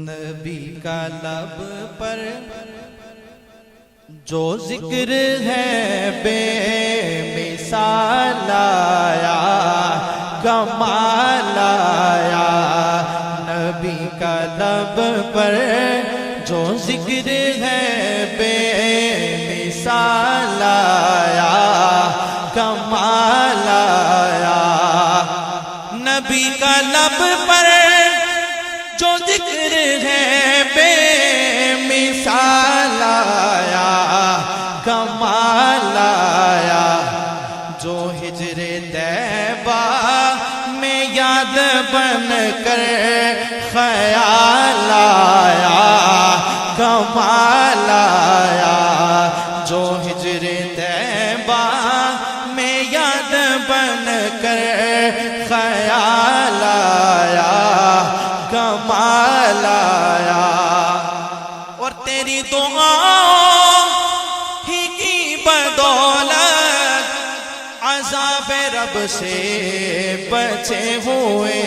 نبی کا لب پر جو ذکر ہے بے مثال آیا، کمال آیا۔ نبی کا لب پر جو ذکر ہے بے مثال آیا، کمال آیا۔ نبی کا لب پر جو ذکر ہے بے مثال آیا، کمال آیا۔ جو ہجر طیبہ میں یاد بن کر خیال آیا، کمال آیا۔ جو ہجر طیبہ میں یاد بن کر خیال آیا، کمال آیا۔ اور تیری دعاؤں ہی کی بدولت عذاب رب سے بچے ہوئے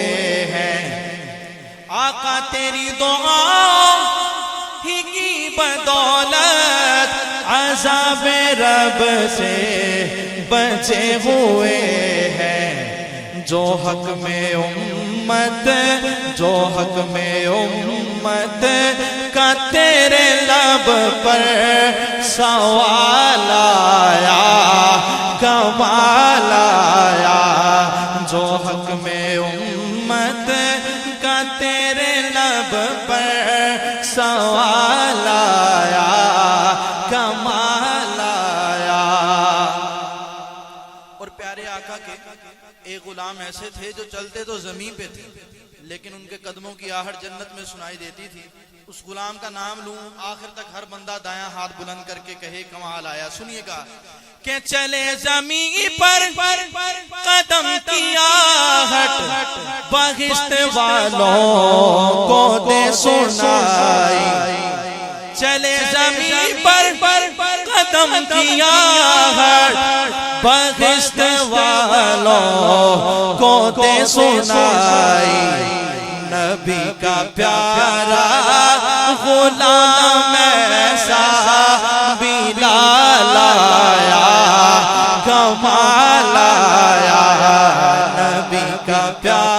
ہیں۔ آقا تیری دعاؤں ہی کی بدولت عذاب رب سے بچے ہوئے ہیں۔ جو حق میں امت، جو حق میں امت کا تیرے لب پر سوال آیا، کمال آیا۔ جو حق میں امت کا تیرے لب پر سوال آیا، کمال آیا۔ اور پیارے آقا کے ایک غلام ایسے تھے جو چلتے تو زمین پہ تھے لیکن ان کے قدموں کی آہٹ جنت میں سنائی دیتی تھی۔ اس غلام کا نام لوں، آخر تک ہر بندہ دایاں ہاتھ بلند کر کے کہے کمال آیا۔ سنیے گا کہ چلے زمین پر قدم کی آہٹ بہشت والوں کو دے سنائی۔ چلے زمین پر قدم کی آہٹ بہشت والوں کو دے سنائی۔ نبی کا پیارا غلام ایسا بلال آیا، کمال آیا۔ نبی کا پیارا